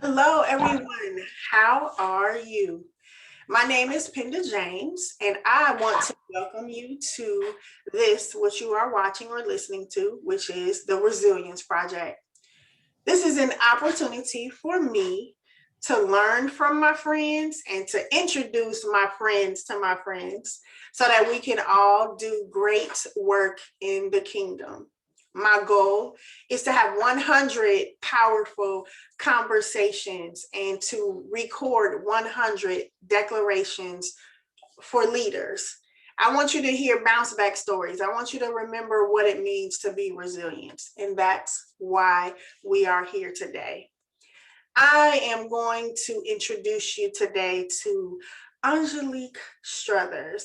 Hello, everyone. How are you? My name is Penda James, and I want to welcome you to this, what you are watching or listening to, which is the Resilience Project. This is an opportunity for me to learn from my friends and to introduce my friends to my friends so that we can all do great work in the kingdom. My goal is to have 100 powerful conversations and to record 100 declarations for leaders. I want you to hear bounce back stories. I want you to remember what it means to be resilient. And that's why we are here today. I am going to introduce you today to Angelique Struthers.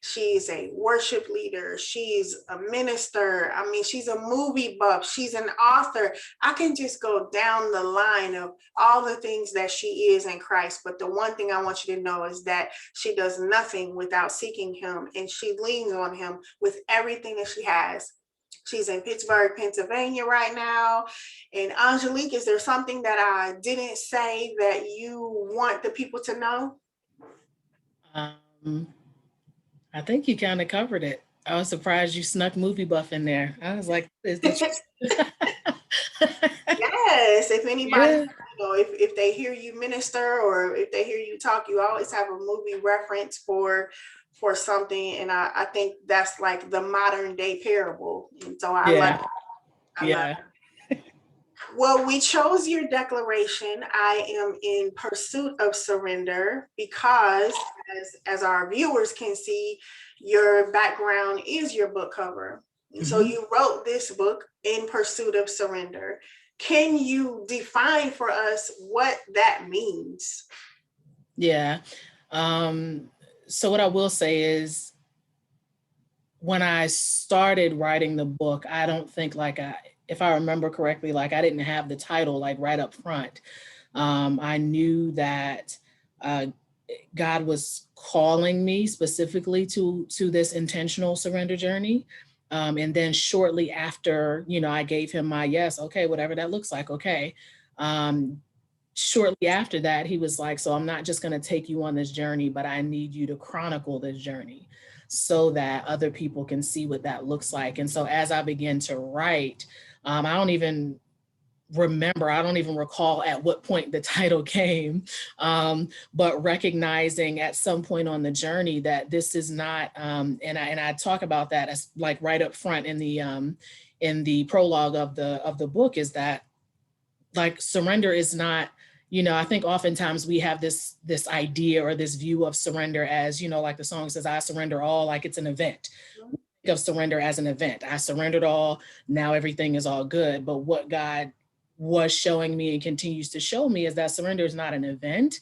She's a worship leader. She's a minister. I mean, she's a movie buff. She's an author. I can just go down the line of all the things that she is in Christ. But the one thing I want you to know is that she does nothing without seeking him, and she leans on him with everything that she has. She's in Pittsburgh, Pennsylvania right now. And Angelique, is there something that I didn't say that you want the people to know? Um, I think you kind of covered it. I was surprised you snuck movie buff in there. I was like, is the Yes, if anybody, yeah, if they hear you minister or if they hear you talk, you always have a movie reference for something. And I think that's like the modern day parable. And so yeah, I love yeah. Well, we chose your declaration. I am in pursuit of surrender because, as our viewers can see, your background is your book cover. And so Mhm. you wrote this book in pursuit of surrender. Can you define for us what that means? Yeah. Um, so what I will say is when I started writing the book, I don't think if I remember correctly, like I didn't have the title like right up front. I knew that uh, God was calling me specifically to this intentional surrender journey. And then shortly after, I gave him my yes, okay, whatever that looks like, okay. Um, Shortly after that, he was like, so I'm not just going to take you on this journey, but I need you to chronicle this journey so that other people can see what that looks like. And so as I began to write, I don't even I don't even recall at what point the title came, but recognizing at some point on the journey that this is not, and I talk about that as like right up front in the prologue of the book, is that like surrender is not, I think oftentimes we have this idea or this view of surrender as, like the song says, I surrender all, like it's an event. Think of surrender as an event. I surrendered all, now everything is all good. But what God was showing me and continues to show me is that surrender is not an event.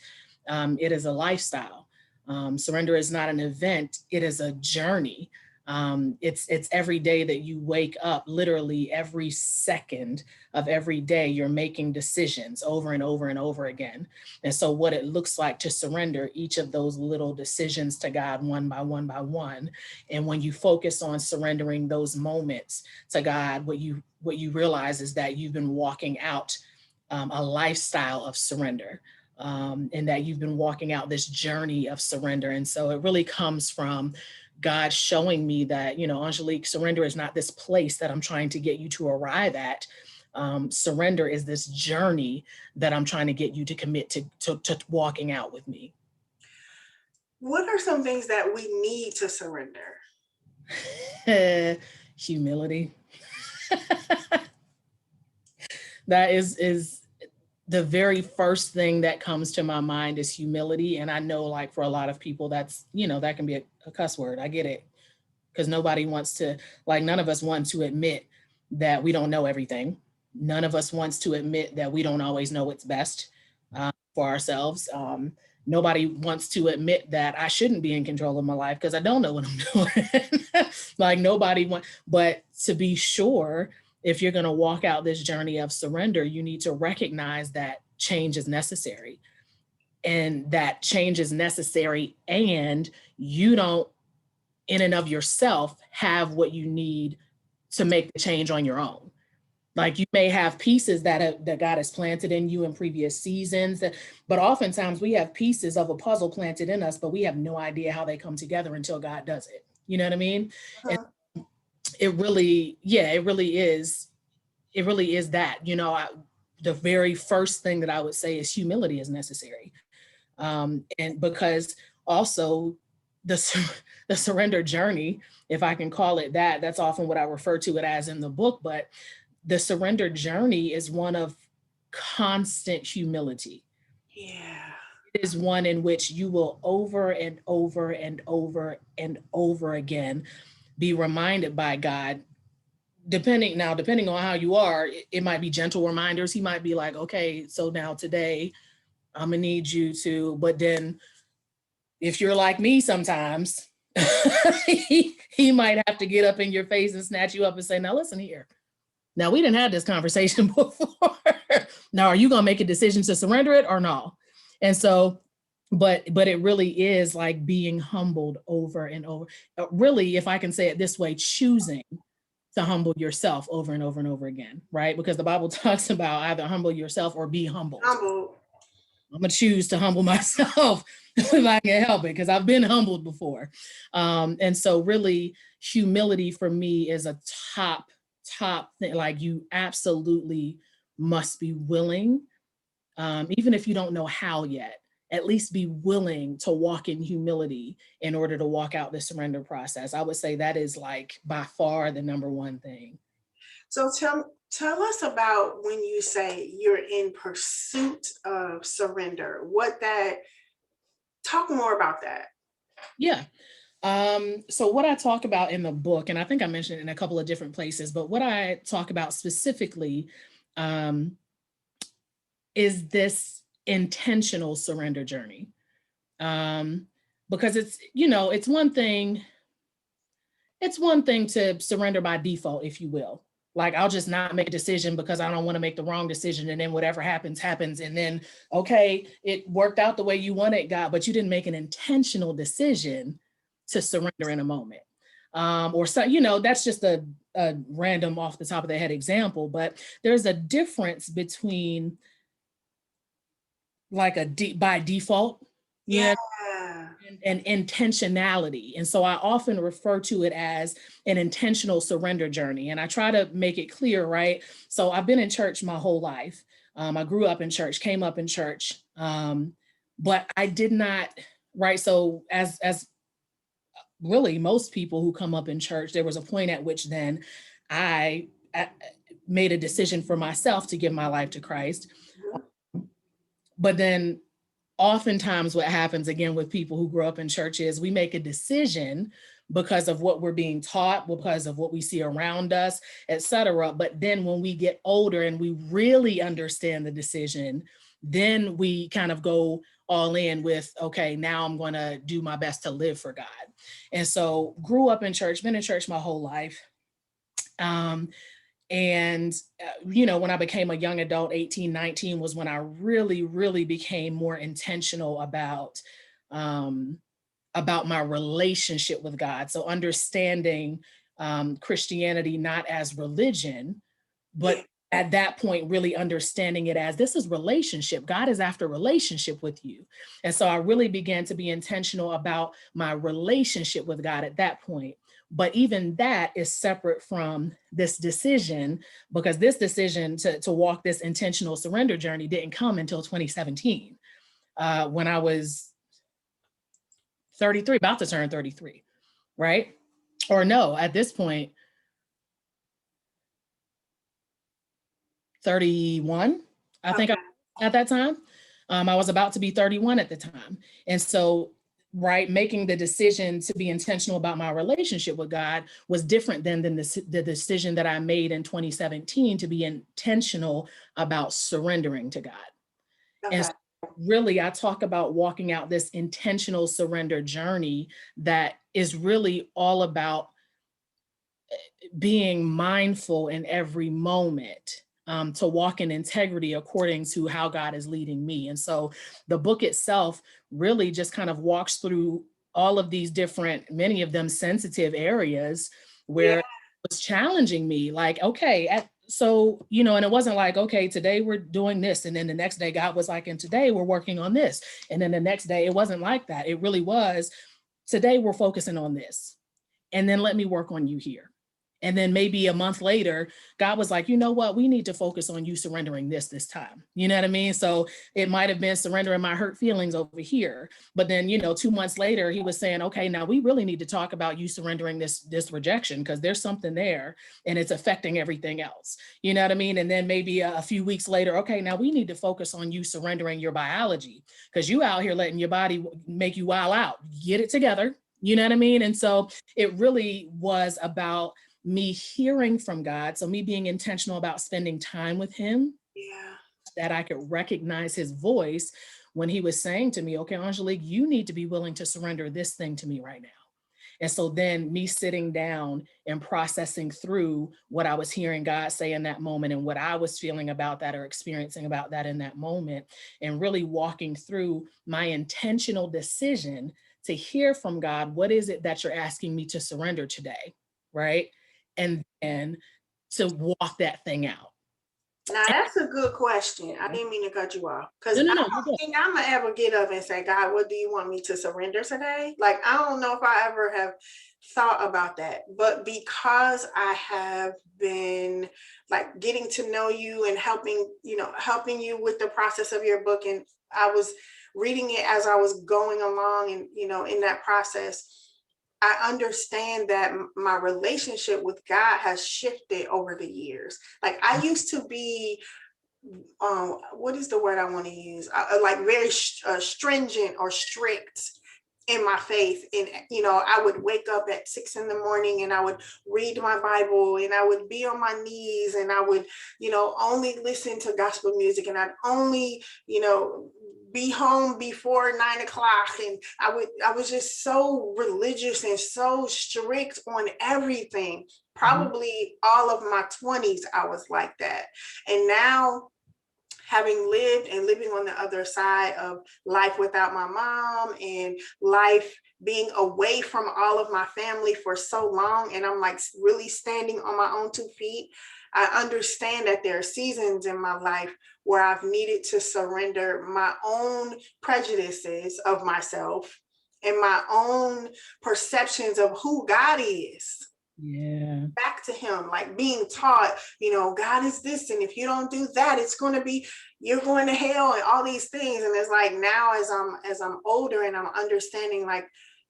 It is a lifestyle. Surrender is not an event, it is a journey. It's every day that you wake up, literally every second of every day, you're making decisions over and over and over again. And so, what it looks like to surrender each of those little decisions to God one by one by one. And when you focus on surrendering those moments to God, what you realize is that you've been walking out a lifestyle of surrender. And that you've been walking out this journey of surrender. And so it really comes from God showing me that, Angelique, surrender is not this place that I'm trying to get you to arrive at. Surrender is this journey that I'm trying to get you to commit to walking out with me. What are some things that we need to surrender? Humility. That is the very first thing that comes to my mind is humility. And I know, like, for a lot of people, that's, that can be a cuss word. I get it. Because nobody wants to, like, none of us want to admit that we don't know everything. None of us wants to admit that we don't always know what's best for ourselves. Nobody wants to admit that I shouldn't be in control of my life because I don't know what I'm doing. Like, nobody wants, but to be sure, if you're going to walk out this journey of surrender, you need to recognize that change is necessary, and that change is necessary, and you don't in and of yourself have what you need to make the change on your own. Like you may have pieces that God has planted in you in previous seasons, but oftentimes we have pieces of a puzzle planted in us, but we have no idea how they come together until God does it. You know what I mean? And Uh-huh. it really, yeah, it really is. It really is that, the very first thing that I would say is humility is necessary. And because also the surrender journey, if I can call it that, that's often what I refer to it as in the book, but the surrender journey is one of constant humility. Yeah. It is one in which you will over and over and over and over again be reminded by God. Depending on how you are, it might be gentle reminders. He might be like, okay, so now today I'm gonna need you to, but then if you're like me sometimes, he might have to get up in your face and snatch you up and say, now listen here. Now we didn't have this conversation before. Now, are you going to make a decision to surrender it or no? And so, but it really is like being humbled over and over. Really, if I can say it this way, choosing to humble yourself over and over and over again, right? Because the Bible talks about either humble yourself or be humbled. Humble. I'm going to choose to humble myself if I can help it, because I've been humbled before. And so really humility for me is a top thing. Like you absolutely must be willing, even if you don't know how yet, at least be willing to walk in humility in order to walk out the surrender process. I would say that is like by far the number one thing. So tell us about when you say you're in pursuit of surrender. Talk more about that. Yeah. So what I talk about in the book, and I think I mentioned it in a couple of different places, but what I talk about specifically is this intentional surrender journey. Because it's one thing to surrender by default, if you will. Like I'll just not make a decision because I don't want to make the wrong decision. And then whatever happens. And then, okay, it worked out the way you wanted, God, but you didn't make an intentional decision to surrender in a moment. Or so, that's just a random off the top of the head example, but there's a difference between like by default, Yeah. and intentionality. And so I often refer to it as an intentional surrender journey. And I try to make it clear, right? So I've been in church my whole life. I grew up in church, came up in church, but I did not, right? So as really most people who come up in church, there was a point at which then I made a decision for myself to give my life to Christ. But then oftentimes what happens again with people who grow up in churches, we make a decision because of what we're being taught, because of what we see around us, etc. But then when we get older and we really understand the decision, then we kind of go all in with, okay, now I'm going to do my best to live for God. And so grew up in church, been in church my whole life. And, when I became a young adult, 18, 19 was when I really, really became more intentional about my relationship with God. So understanding Christianity not as religion, but at that point, really understanding it as this is relationship. God is after relationship with you. And so I really began to be intentional about my relationship with God at that point. But even that is separate from this decision, because this decision to walk this intentional surrender journey didn't come until 2017, when I was 33, about to turn 33, right? Or no, at this point, 31, I think, at that time. I was about to be 31 at the time. And so, right, making the decision to be intentional about my relationship with God was different than the decision that I made in 2017 to be intentional about surrendering to God. Okay. And so really, I talk about walking out this intentional surrender journey that is really all about being mindful in every moment, to walk in integrity according to how God is leading me. And so the book itself really just kind of walks through all of these different, many of them sensitive areas where it was challenging me. Like, okay, so, you know, and it wasn't like, okay, today we're doing this. And then the next day God was like, and today we're working on this. And then the next day it wasn't like that. It really was, today we're focusing on this. And then let me work on you here. And then maybe a month later, God was like, you know what? We need to focus on you surrendering this time. You know what I mean? So it might have been surrendering my hurt feelings over here. But then, you know, 2 months later, he was saying, okay, now we really need to talk about you surrendering this rejection, because there's something there and it's affecting everything else. You know what I mean? And then maybe a few weeks later, okay, now we need to focus on you surrendering your biology, because you out here letting your body make you wild out. Get it together. You know what I mean? And so it really was about me hearing from God. So me being intentional about spending time with him, Yeah. that I could recognize his voice when he was saying to me, okay, Angelique, you need to be willing to surrender this thing to me right now. And so then me sitting down and processing through what I was hearing God say in that moment and what I was feeling about that or experiencing about that in that moment, and really walking through my intentional decision to hear from God, what is it that you're asking me to surrender today, right? And then to walk that thing out. Now that's a good question. I didn't mean to cut you off, because No, I no, you're don't good. think I'm gonna ever get up and say, God, what do you want me to surrender today? Like, I don't know if I ever have thought about that. But because I have been like getting to know you and helping you with the process of your book, and I was reading it as I was going along, and in that process, I understand that my relationship with God has shifted over the years. Like, I used to be, what is the word I want to use? Like very stringent or strict in my faith. And, I would wake up at 6 in the morning and I would read my Bible and I would be on my knees and I would, only listen to gospel music, and I'd only, be home before 9 o'clock. And I was just so religious and so strict on everything. Probably all of my 20s, I was like that. And now, having lived and living on the other side of life without my mom and life being away from all of my family for so long, and I'm like really standing on my own 2 feet, I understand that there are seasons in my life where I've needed to surrender my own prejudices of myself and my own perceptions of who God is. Yeah. Back to him, like being taught, God is this, and if you don't do that, it's going to be, you're going to hell and all these things. And it's like, now as I'm older and I'm understanding, like,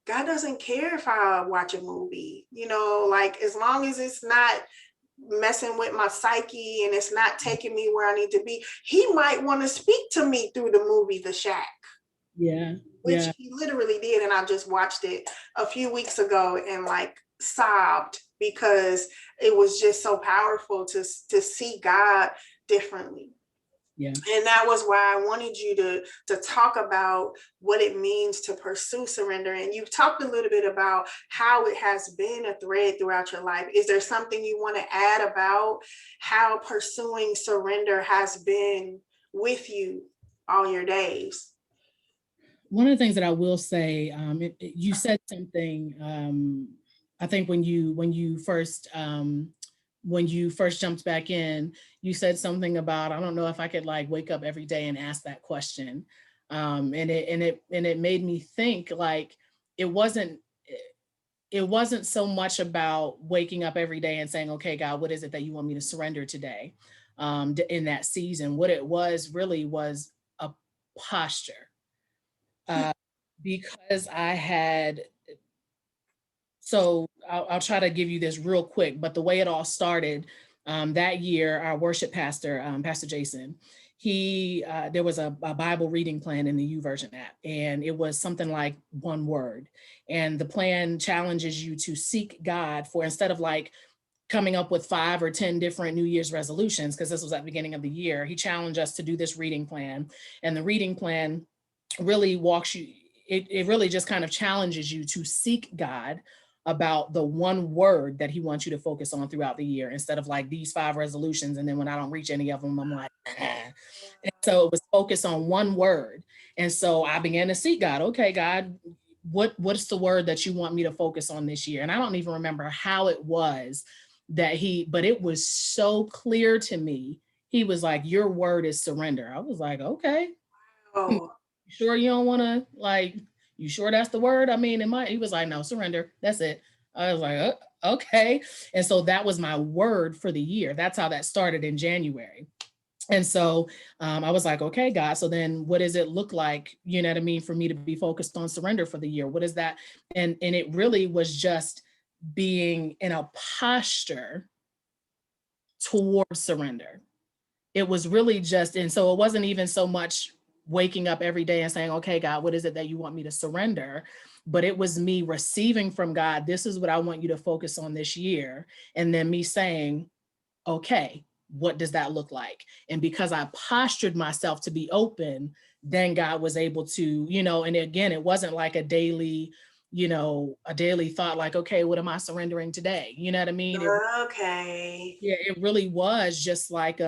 God doesn't care if I watch a movie, like, as long as it's not messing with my psyche and it's not taking me where I need to be. He might want to speak to me through the movie The Shack. Yeah. Which Yeah. he literally did. And I just watched it a few weeks ago and like sobbed, because it was just so powerful to see God differently. Yeah. And that was why I wanted you to talk about what it means to pursue surrender. And you've talked a little bit about how it has been a thread throughout your life. Is there something you want to add about how pursuing surrender has been with you all your days? One of the things that I will say, you said something. I think when you first jumped back in, you said something about, I don't know if I could like wake up every day and ask that question, and it made me think like it wasn't so much about waking up every day and saying, okay, God, what is it that you want me to surrender today? In that season, what it was really was a posture. Because I had, so I'll try to give you this real quick, but the way it all started, that year, our worship pastor, Pastor Jason, there was a Bible reading plan in the YouVersion app, and it was something like one word. And the plan challenges you to seek God for, instead of like coming up with 5 or 10 different New Year's resolutions, because this was at the beginning of the year, he challenged us to do this reading plan. And the reading plan really walks you, it really just kind of challenges you to seek God about the one word that he wants you to focus on throughout the year, instead of like these 5 resolutions. And then when I don't reach any of them, I'm like, ah. And so it was focused on one word. And so I began to seek God. Okay, God, what's the word that you want me to focus on this year? And I don't even remember how it was but it was so clear to me. He was like, your word is surrender. I was like, okay, Oh, sure you don't want to, like, you sure that's the word? I mean, he was like, no, surrender. That's it. I was like, okay. And so that was my word for the year. That's how that started in January. And so I was like, okay, God, so then what does it look like, you know what I mean, for me to be focused on surrender for the year? What is that? And it really was just being in a posture towards surrender. It was really just, and so it wasn't even so much waking up every day and saying, okay, God, what is it that you want me to surrender? But it was me receiving from God, this is what I want you to focus on this year. And then me saying, okay, what does that look like? And because I postured myself to be open, then God was able to, and again, it wasn't like a daily thought, like, okay, what am I surrendering today? You know what I mean? okay. It really was just like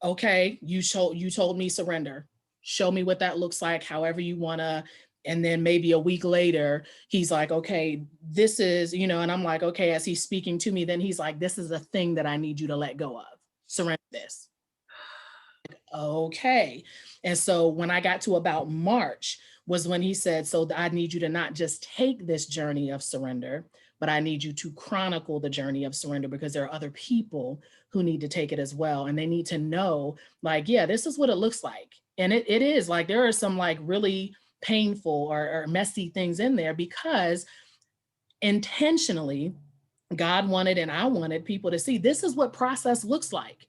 okay, you told me surrender. Show me what that looks like, however you want to. And then maybe a week later, he's like, okay, this is, and I'm like, okay, as he's speaking to me, then he's like, this is a thing that I need you to let go of. Surrender this. Okay. And so when I got to about March was when he said, so I need you to not just take this journey of surrender, but I need you to chronicle the journey of surrender, because there are other people who need to take it as well. And they need to know, like, yeah, this is what it looks like. And it is like, there are some like really painful or messy things in there, because intentionally God wanted, and I wanted people to see, this is what process looks like.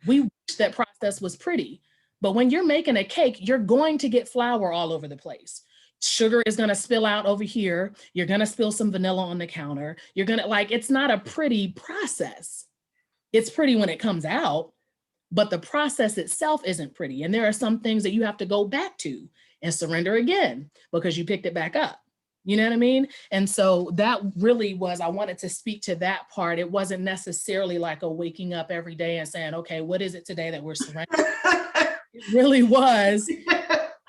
We wish that process was pretty, but when you're making a cake, you're going to get flour all over the place. Sugar is going to spill out over here. You're going to spill some vanilla on the counter. You're going to, like, it's not a pretty process. It's pretty when it comes out, but the process itself isn't pretty. And there are some things that you have to go back to and surrender again because you picked it back up. You know what I mean? And so that really was, I wanted to speak to that part. It wasn't necessarily like a waking up every day and saying, okay, what is it today that we're surrendering? It really was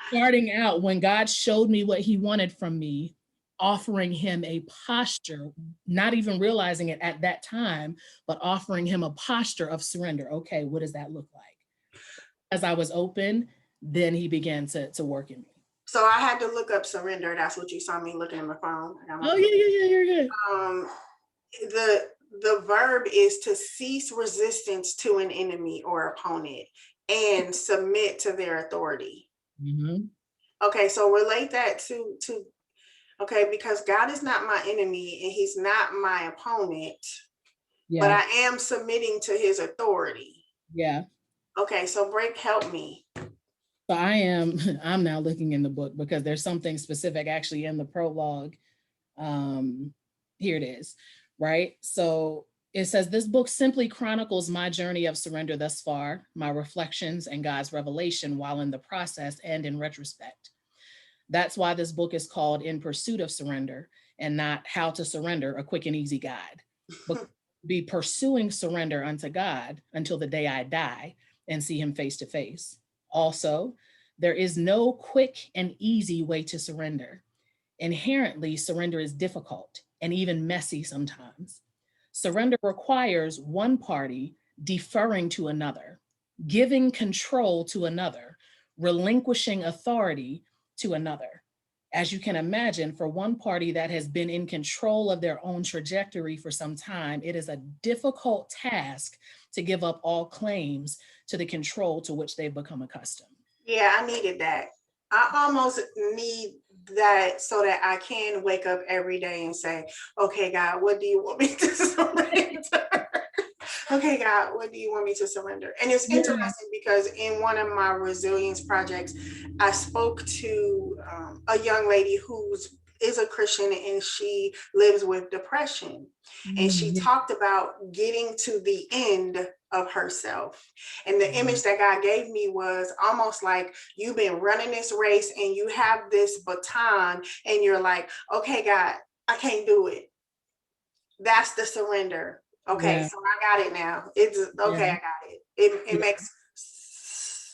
starting out when God showed me what he wanted from me, offering him a posture, not even realizing it at that time, but offering him a posture of surrender. Okay, what does that look like? As I was open, then he began to work in me. So I had to look up surrender. That's what you saw me looking at my phone. Oh, yeah, you're good. The verb is to cease resistance to an enemy or opponent and submit to their authority. Mm-hmm. Okay, so relate that to okay, because God is not my enemy and he's not my opponent, but I am submitting to his authority. Yeah. Okay, so help me. So I'm now looking in the book because there's something specific actually in the prologue. Here it is, right? So it says, this book simply chronicles my journey of surrender thus far, my reflections and God's revelation while in the process and in retrospect. That's why this book is called In Pursuit of Surrender and not How to Surrender, a quick and easy guide. But be pursuing surrender unto God until the day I die and see him face to face. Also, there is no quick and easy way to surrender. Inherently, surrender is difficult and even messy sometimes. Surrender requires one party deferring to another, giving control to another, relinquishing authority to another. As you can imagine, for one party that has been in control of their own trajectory for some time, it is a difficult task to give up all claims to the control to which they've become accustomed. Yeah, I needed that. I almost need that so that I can wake up every day and say, okay, God, what do you want me to surrender? Okay, God, what do you want me to surrender? And it's interesting because in one of my resilience projects, I spoke to a young lady is a Christian and she lives with depression. And she talked about getting to the end of herself. And the image that God gave me was almost like you've been running this race and you have this baton and you're like, okay, God, I can't do it. That's the surrender. Okay, so I got it now. It's okay, I got it. It makes,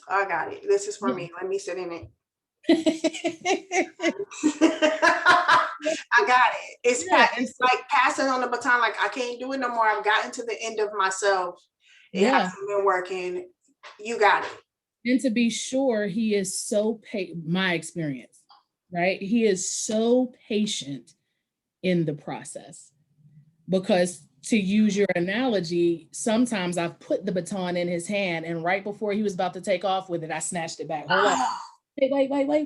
I got it. This is for me. Let me sit in it. I got it. It's Yeah, and it's like passing on the baton. Like, I can't do it no more. I've gotten to the end of myself. It yeah. hasn't been working. You got it. And to be sure, he is so my experience, right? He is so patient in the process because, to use your analogy, sometimes I've put the baton in his hand and right before he was about to take off with it, I snatched it back. Hold on. Oh, Wait.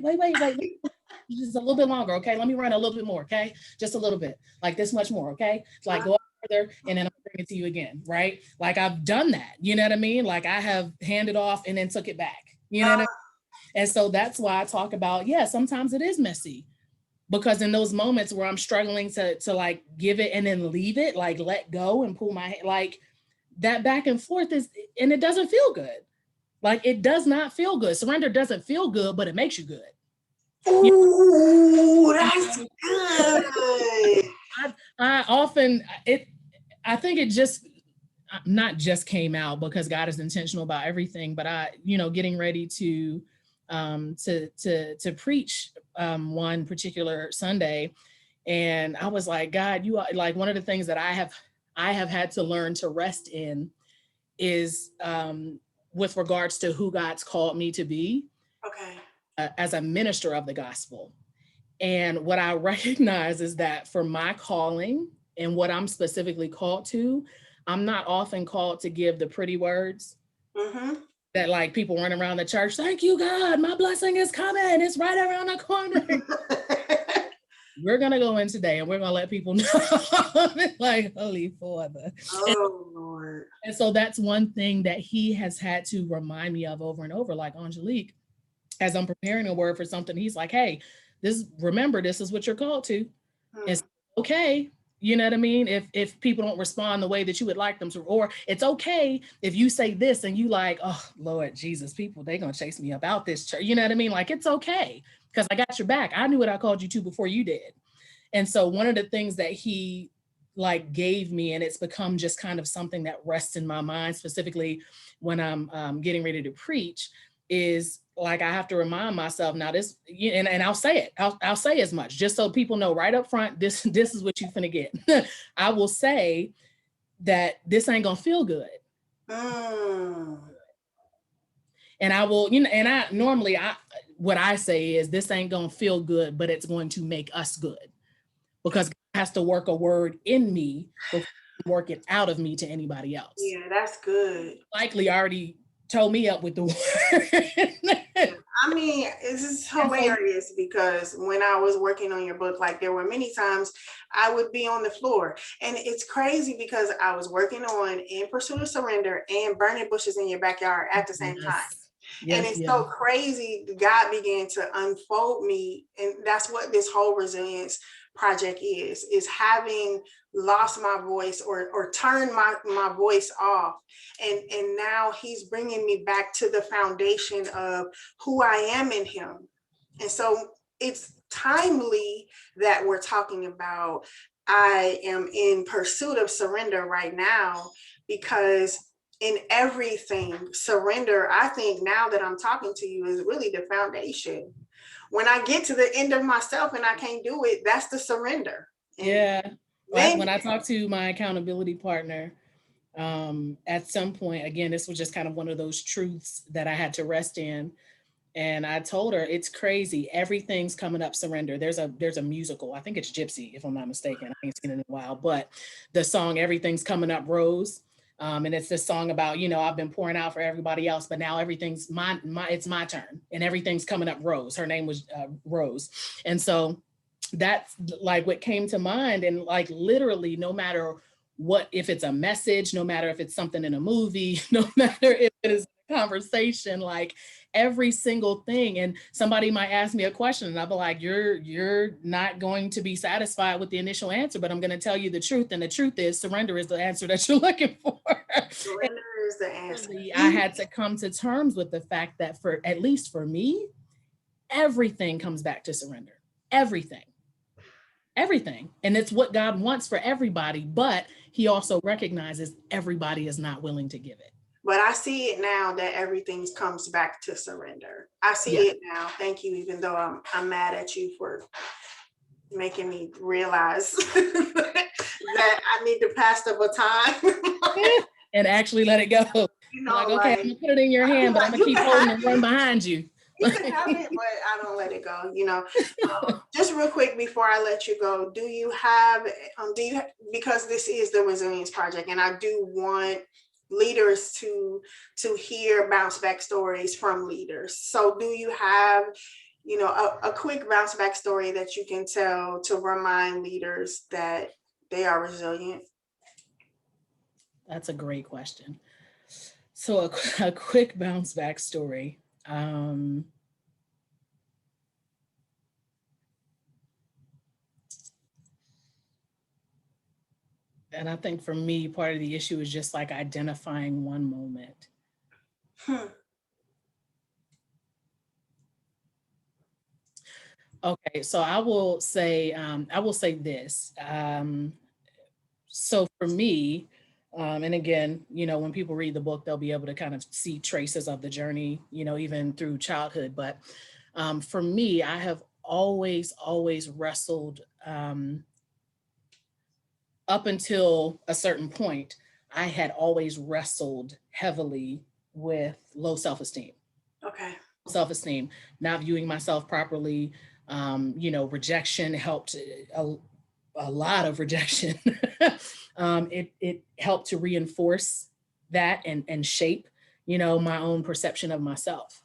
Just a little bit longer, okay? Let me run a little bit more, okay? Just a little bit, like this much more, okay? It's like go further and then I'll bring it to you again, right? Like I've done that, you know what I mean? Like I have handed off and then took it back, you know what I mean? And so that's why I talk about, yeah, sometimes it is messy because in those moments where I'm struggling to like give it and then leave it, like let go and pull my, like that back and forth is, and it doesn't feel good. Like it does not feel good. Surrender doesn't feel good, but it makes you good. ooh, that's good. I often, I think it just, not just came out because God is intentional about everything, but getting ready to preach one particular Sunday. And I was like, God, you are like, one of the things that I have had to learn to rest in is with regards to who God's called me to be. Okay. As a minister of the gospel. And what I recognize is that for my calling and what I'm specifically called to, I'm not often called to give the pretty words that like people run around the church. Thank you, God. My blessing is coming. It's right around the corner. We're going to go in today and we're going to let people know like, Holy Father. Oh, Lord. And so that's one thing that he has had to remind me of over and over, like Angelique, as I'm preparing a word for something, he's like, hey, remember, this is what you're called to. It's okay. You know what I mean? If people don't respond the way that you would like them to, or it's okay if you say this and you like, oh, Lord Jesus, people, they're going to chase me about this church. You know what I mean? Like, it's okay because I got your back. I knew what I called you to before you did. And so one of the things that he like gave me, and it's become just kind of something that rests in my mind, specifically when I'm getting ready to preach, is like, I have to remind myself now this, and I'll say it, I'll say as much, just so people know right up front, this is what you finna get. I will say that this ain't gonna feel good. And I will, and I normally, what I say is this ain't gonna feel good, but it's going to make us good. Because God has to work a word in me before work it out of me to anybody else. Yeah, that's good. Likely already told me up with the word. I mean, this is hilarious because when I was working on your book, like there were many times I would be on the floor, and it's crazy because I was working on In Pursuit of Surrender and Burning Bushes in Your Backyard at the same time. And it's so crazy. God began to unfold me, and that's what this whole resilience project is having lost my voice or turned my voice off, and now he's bringing me back to the foundation of who I am in him. And so it's timely that we're talking about I am in pursuit of surrender right now, because in everything, surrender, I think now that I'm talking to you, is really the foundation. When I get to the end of myself and I can't do it, that's the surrender. And when I talk to my accountability partner, at some point, again, this was just kind of one of those truths that I had to rest in. And I told her, it's crazy. Everything's coming up surrender. There's a musical. I think it's Gypsy, if I'm not mistaken. I ain't seen it in a while, but the song Everything's Coming Up Rose. And it's this song about, I've been pouring out for everybody else, but now everything's it's my turn and everything's coming up Rose. Her name was Rose. And so that's like what came to mind. And like, literally, no matter what, if it's a message, no matter if it's something in a movie, no matter if it is a conversation, like every single thing. And somebody might ask me a question and I'll be like, you're not going to be satisfied with the initial answer, but I'm going to tell you the truth. And the truth is surrender is the answer that you're looking for. Surrender is the answer. I had to come to terms with the fact that at least for me, everything comes back to surrender. Everything. And it's what God wants for everybody, but he also recognizes everybody is not willing to give it. But I see it now that everything comes back to surrender. I see Yeah. it now. Thank you, even though I'm mad at you for making me realize that I need to pass the baton. And actually let it go. Like, okay, I'm gonna put it in your hand, but I'm gonna keep holding and run behind you. You can have it, but I don't let it go, you know. Just real quick before I let you go, do you have, because this is the Resilience Project, and I do want leaders to hear bounce back stories from leaders. So do you have, you know, a quick bounce back story that you can tell to remind leaders that they are resilient? That's a great question. So a quick bounce back story. And I think for me, part of the issue is just like identifying one moment. Okay, so I will say this. So for me, and again, you know, when people read the book, they'll be able to kind of see traces of the journey, you know, even through childhood. But for me, I have always wrestled up until a certain point. I had always wrestled heavily with low self-esteem. Okay. Self-esteem, not viewing myself properly. You know, rejection helped, a lot of rejection. It helped to reinforce that and shape, you know, my own perception of myself.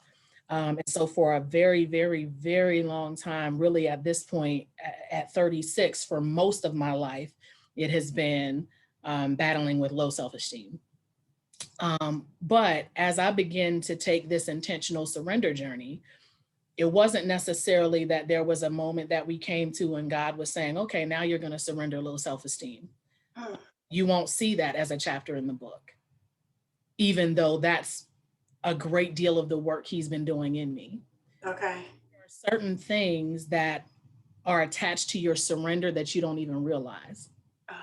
And so for a very, very, very long time, really at this point, at 36, for most of my life, it has been battling with low self-esteem. But as I begin to take this intentional surrender journey, it wasn't necessarily that there was a moment that we came to and God was saying, okay, now you're going to surrender low self-esteem. You won't see that as a chapter in the book, even though that's a great deal of the work he's been doing in me. Okay. There are certain things that are attached to your surrender that you don't even realize. Oh.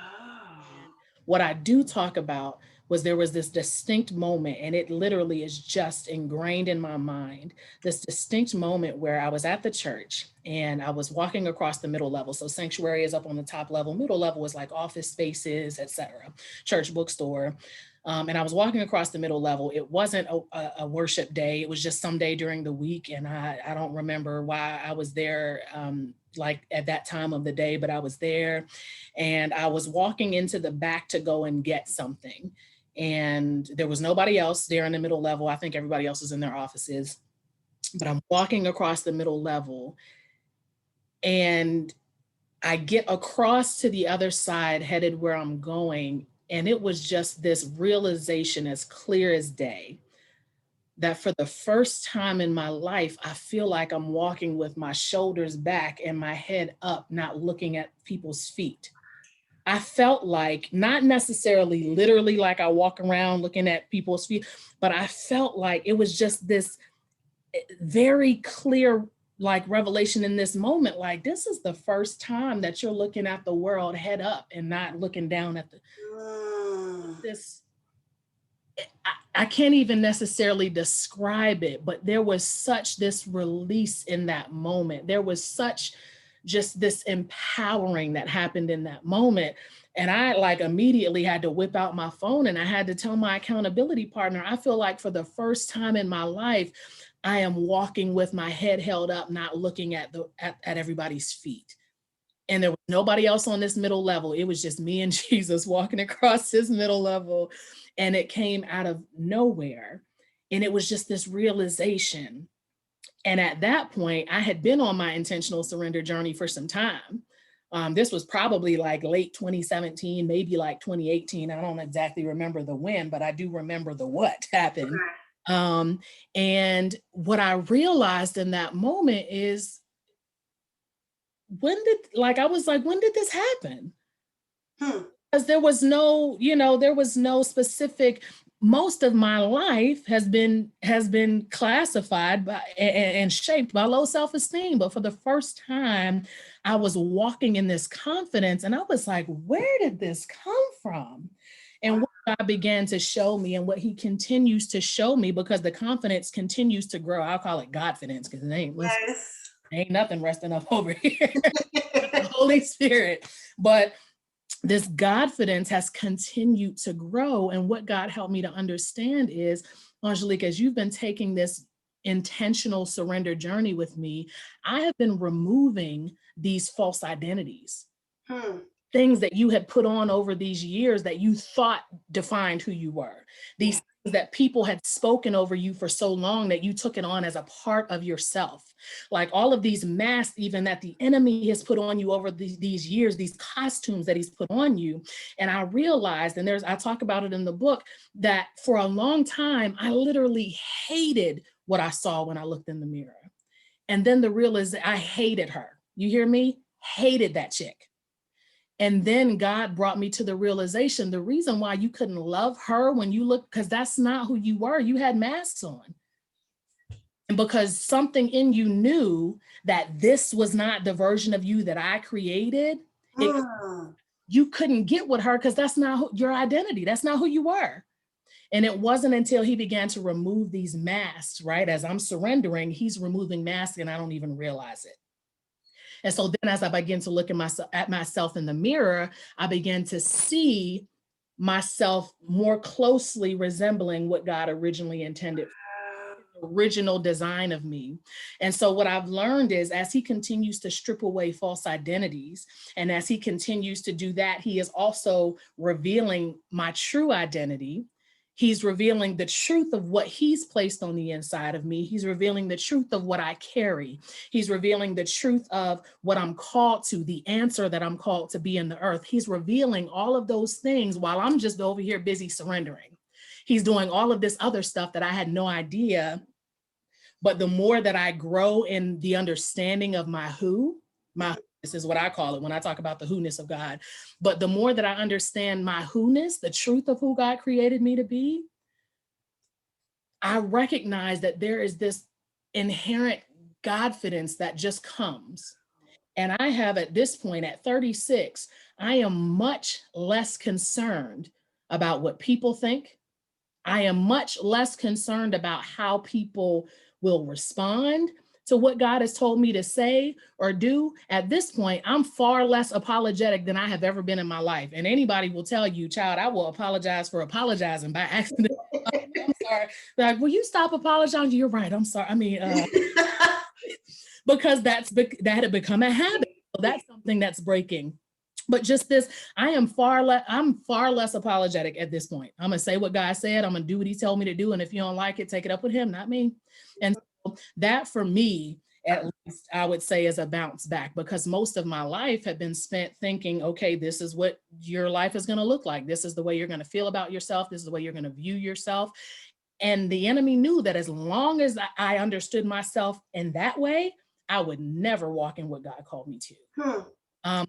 What I do talk about was there was this distinct moment, and it literally is just ingrained in my mind, this distinct moment where I was at the church and I was walking across the middle level. So sanctuary is up on the top level. Middle level is like office spaces, etc., church, bookstore. And I was walking across the middle level. It wasn't a worship day. It was just some day during the week. And I don't remember why I was there like at that time of the day, but I was there and I was walking into the back to go and get something. And there was nobody else there in the middle level. I think everybody else was in their offices, but I'm walking across the middle level and I get across to the other side headed where I'm going. And it was just this realization as clear as day that for the first time in my life, I feel like I'm walking with my shoulders back and my head up, not looking at people's feet. I felt like, not necessarily literally like I walk around looking at people's feet, but I felt like it was just this very clear like revelation in this moment. Like, this is the first time that you're looking at the world head up and not looking down at this. I can't even necessarily describe it, but there was such this release in that moment. There was such just this empowering that happened in that moment. And I like immediately had to whip out my phone and I had to tell my accountability partner, I feel like for the first time in my life, I am walking with my head held up, not looking at everybody's feet. And there was nobody else on this middle level. It was just me and Jesus walking across this middle level. And it came out of nowhere. And it was just this realization. And at that point, I had been on my intentional surrender journey for some time. This was probably like late 2017, maybe like 2018. I don't exactly remember the when, but I do remember the what happened. And what I realized in that moment is, when did this happen? Because there was no, there was no specific, most of my life has been classified by and shaped by low self-esteem. But for the first time, I was walking in this confidence and I was like, where did this come from? And what God began to show me and what he continues to show me, because the confidence continues to grow. I'll call it Godfidence, because it ain't, listen, Yes. ain't nothing resting up over here. The Holy Spirit. But this Godfidence has continued to grow. And what God helped me to understand is, Angelique, as you've been taking this intentional surrender journey with me, I have been removing these false identities. Things that you had put on over these years that you thought defined who you were. These things that people had spoken over you for so long that you took it on as a part of yourself. Like all of these masks, even that the enemy has put on you over these years, these costumes that he's put on you. And I realized, and I talk about it in the book, that for a long time, I literally hated what I saw when I looked in the mirror. And then the realization, I hated her. You hear me? Hated that chick. And then God brought me to the realization, the reason why you couldn't love her when you look, because that's not who you were. You had masks on. And because something in you knew that this was not the version of you that I created, you couldn't get with her because that's not your identity. That's not who you were. And it wasn't until he began to remove these masks, right? As I'm surrendering, he's removing masks and I don't even realize it. And so then as I began to look at myself in the mirror, I began to see myself more closely resembling what God originally intended, the original design of me. And so what I've learned is, as he continues to strip away false identities, and as he continues to do that, he is also revealing my true identity. He's revealing the truth of what he's placed on the inside of me. He's revealing the truth of what I carry. He's revealing the truth of what I'm called to, the answer that I'm called to be in the earth. He's revealing all of those things while I'm just over here busy surrendering. He's doing all of this other stuff that I had no idea. But the more that I grow in the understanding of my this is what I call it when I talk about the who-ness of God. But the more that I understand my who-ness, the truth of who God created me to be, I recognize that there is this inherent Godfidence that just comes. And I have, at this point, at 36, I am much less concerned about what people think. I am much less concerned about how people will respond to what God has told me to say or do. At this point, I'm far less apologetic than I have ever been in my life. And anybody will tell you, child, I will apologize for apologizing by accident. I'm sorry. They're like, will you stop apologizing? You're right. I'm sorry. I mean, because that had become a habit. So that's something that's breaking. But just this, I'm far less apologetic at this point. I'm gonna say what God said. I'm gonna do what he told me to do. And if you don't like it, take it up with him, not me. And so that for me, at least I would say, is a bounce back, because most of my life had been spent thinking, okay, this is what your life is gonna look like. This is the way you're gonna feel about yourself. This is the way you're gonna view yourself. And the enemy knew that as long as I understood myself in that way, I would never walk in what God called me to.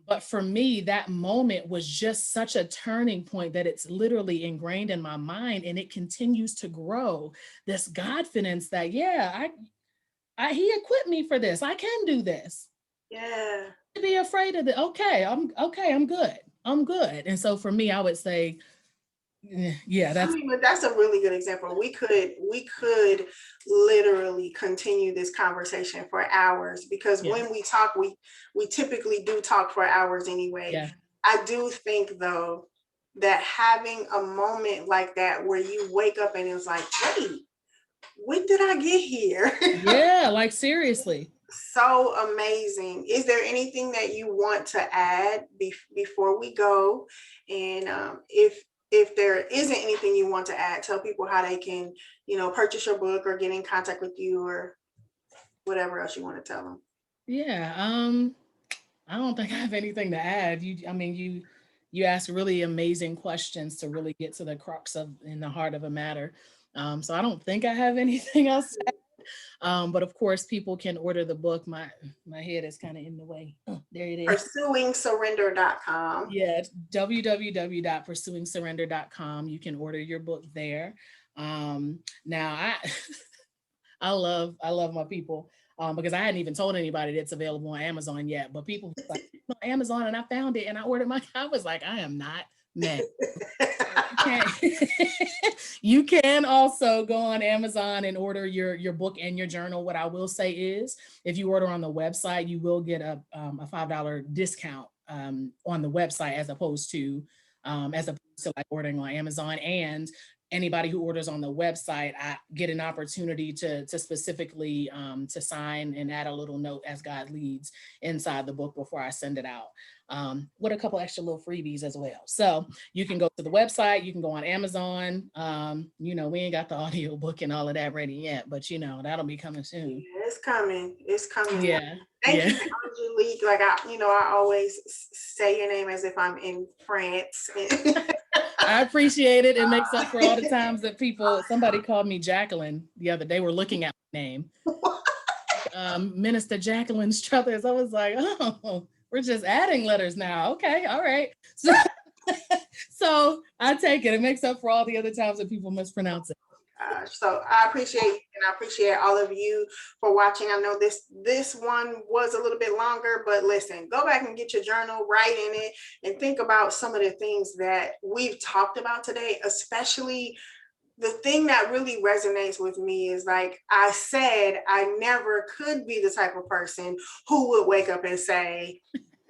But for me, that moment was just such a turning point that it's literally ingrained in my mind, and it continues to grow. This Godfidence that, yeah, he equipped me for this. I can do this. Yeah. To be afraid of it. Okay, I'm good. I'm good. And so for me, I would say, yeah, I mean, but that's a really good example. We could literally continue this conversation for hours, because when we talk, we typically do talk for hours anyway. Yeah. I do think though that having a moment like that where you wake up and it's like, wait, when did I get here? Yeah, like seriously. So amazing. Is there anything that you want to add before we go? And if there isn't anything you want to add, tell people how they can, purchase your book or get in contact with you or whatever else you want to tell them. Yeah, I don't think I have anything to add. You ask really amazing questions to really get to the crux of in the heart of a matter. So I don't think I have anything else to add. But of course, people can order the book. My head is kind of in the way. Oh, there it is. PursuingSurrender.com. Yeah, it's www.pursuingsurrender.com. You can order your book there. Now I love my people. Because I hadn't even told anybody that's available on Amazon yet, but people like, Amazon, and I found it and I ordered my, I was like, I am not Now, you can also go on Amazon and order your book and your journal. What I will say is, if you order on the website, you will get a $5 discount on the website as opposed to like ordering on Amazon. And anybody who orders on the website, I get an opportunity to specifically to sign and add a little note as God leads inside the book before I send it out, with a couple extra little freebies as well. So you can go to the website, you can go on Amazon. We ain't got the audio book and all of that ready yet, but that'll be coming soon. Yeah, it's coming. It's coming. Yeah. Thank you, Angelique. Like I always say your name as if I'm in France. I appreciate it. It makes up for all the times that somebody called me Jacqueline the other day. We're looking at my name. Minister Jacqueline Struthers. I was like, oh, we're just adding letters now. Okay, all right. So I take it. It makes up for all the other times that people mispronounce it. So I appreciate all of you for watching. I know this one was a little bit longer, but listen, go back and get your journal, write in it, and think about some of the things that we've talked about today. Especially the thing that really resonates with me is, like I said, I never could be the type of person who would wake up and say,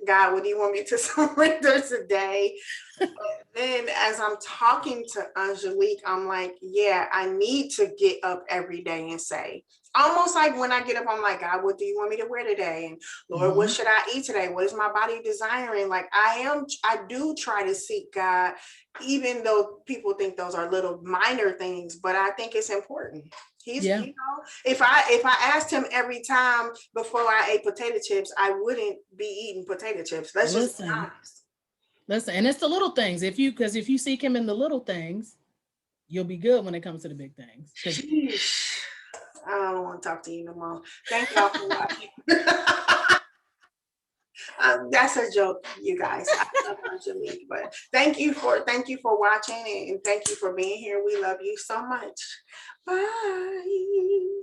God, what do you want me to surrender today? But then as I'm talking to Angelique, I'm like, yeah, I need to get up every day and say, almost like when I get up, I'm like, God, what do you want me to wear today? And Lord, what should I eat today? What is my body desiring? Like I do try to seek God, even though people think those are little minor things, but I think it's important. If I asked him every time before I ate potato chips, I wouldn't be eating potato chips. Let's just be honest. Listen, and it's the little things. If you seek him in the little things, you'll be good when it comes to the big things. Sheesh. I don't want to talk to you no more. Thank y'all for watching. That's a joke, you guys. I love Angelique, but thank you for watching, and thank you for being here. We love you so much. Bye.